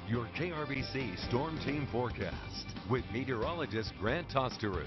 Your KRBC Storm Team forecast with meteorologist Grant Tosteru.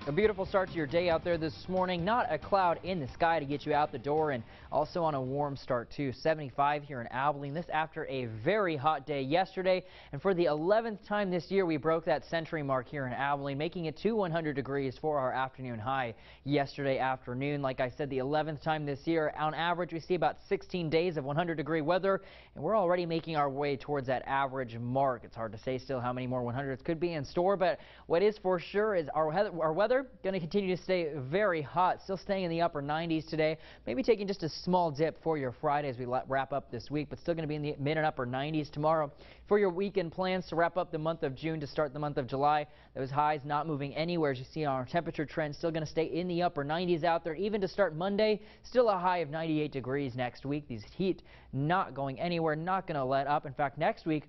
A beautiful start to your day out there this morning. Not a cloud in the sky to get you out the door, and also on a warm start too. 75 here in Abilene. This after a very hot day yesterday, and for the 11th time this year we broke that century mark here in Abilene, making it to 100 degrees for our afternoon high yesterday afternoon. Like I said, the 11th time this year. On average, we see about 16 days of 100-degree weather, and we're already making our way towards that average mark. It's hard to say still how many more 100s could be in store, but what is for sure is our weather going to continue to stay very hot, still staying in the upper 90s today, maybe taking just a small dip for your Friday as we wrap up this week, but still going to be in the mid and upper 90s tomorrow. For your weekend plans to wrap up the month of June to start the month of July, those highs not moving anywhere. As you see on our temperature trend, still going to stay in the upper 90s out there. Even to start Monday, still a high of 98 degrees next week. These heat not going anywhere, not going to let up. In fact, next week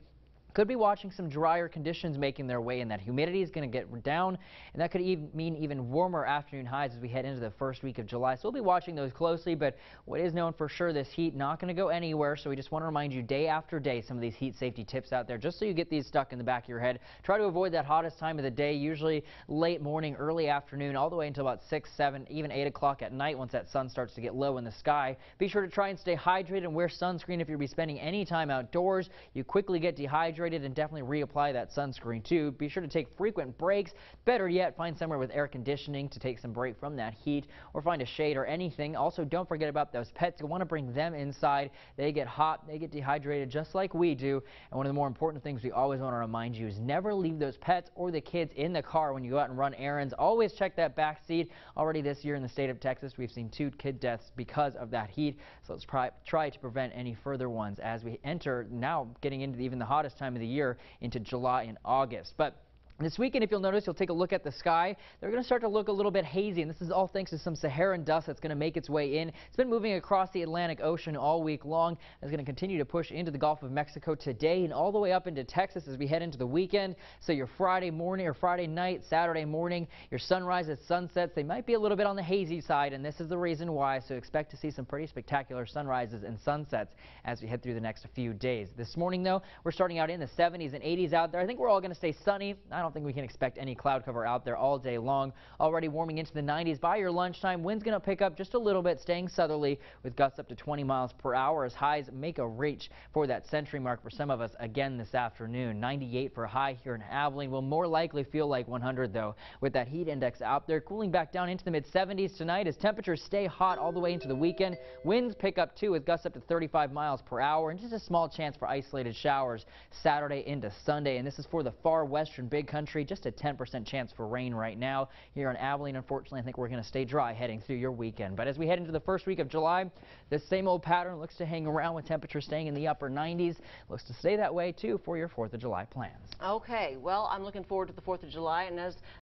could be watching some drier conditions making their way, and that humidity is going to get down, and that could mean even warmer afternoon highs as we head into the first week of July. So we'll be watching those closely, but what is known for sure, this heat not going to go anywhere. So we just want to remind you day after day some of these heat safety tips out there, just so you get these stuck in the back of your head. Try to avoid that hottest time of the day, usually late morning, early afternoon, all the way until about 6, 7, even 8 o'clock at night once that sun starts to get low in the sky. Be sure to try and stay hydrated and wear sunscreen if you'll be spending any time outdoors. You quickly get dehydrated, and definitely reapply that sunscreen too. Be sure to take frequent breaks. Better yet, find somewhere with air conditioning to take some break from that heat, or find a shade or anything. Also, don't forget about those pets. You want to bring them inside. They get hot, they get dehydrated just like we do. And one of the more important things we always want to remind you is never leave those pets or the kids in the car when you go out and run errands. Always check that back seat. Already this year in the state of Texas, we've seen 2 kid deaths because of that heat. So let's try to prevent any further ones as we enter now getting into even the hottest time of the year, into July and August. But this weekend, if you'll notice, you'll take a look at the sky. They're going to start to look a little bit hazy, and this is all thanks to some Saharan dust that's going to make its way in. It's been moving across the Atlantic Ocean all week long. It's going to continue to push into the Gulf of Mexico today and all the way up into Texas as we head into the weekend. So your Friday morning or Friday night, Saturday morning, your sunrises, sunsets, they might be a little bit on the hazy side, and this is the reason why. So expect to see some pretty spectacular sunrises and sunsets as we head through the next few days. This morning, though, we're starting out in the 70s and 80s out there. I think we're all going to stay sunny. I don't think we can expect any cloud cover out there all day long. Already warming into the 90s by your lunchtime. Wind's going to pick up just a little bit, staying southerly with gusts up to 20 miles per hour as highs make a reach for that century mark for some of us again this afternoon. 98 for a high here in Abilene. Will more likely feel like 100 though, with that heat index out there. Cooling back down into the mid 70s tonight as temperatures stay hot all the way into the weekend. Winds pick up too with gusts up to 35 miles per hour, and just a small chance for isolated showers Saturday into Sunday. And this is for the far western big country. Just a 10% chance for rain right now here in Abilene. Unfortunately, I think we're going to stay dry heading through your weekend. But as we head into the first week of July, this same old pattern looks to hang around with temperatures staying in the upper 90s. Looks to stay that way too for your 4th of July plans. Okay, well, I'm looking forward to the 4th of July, and as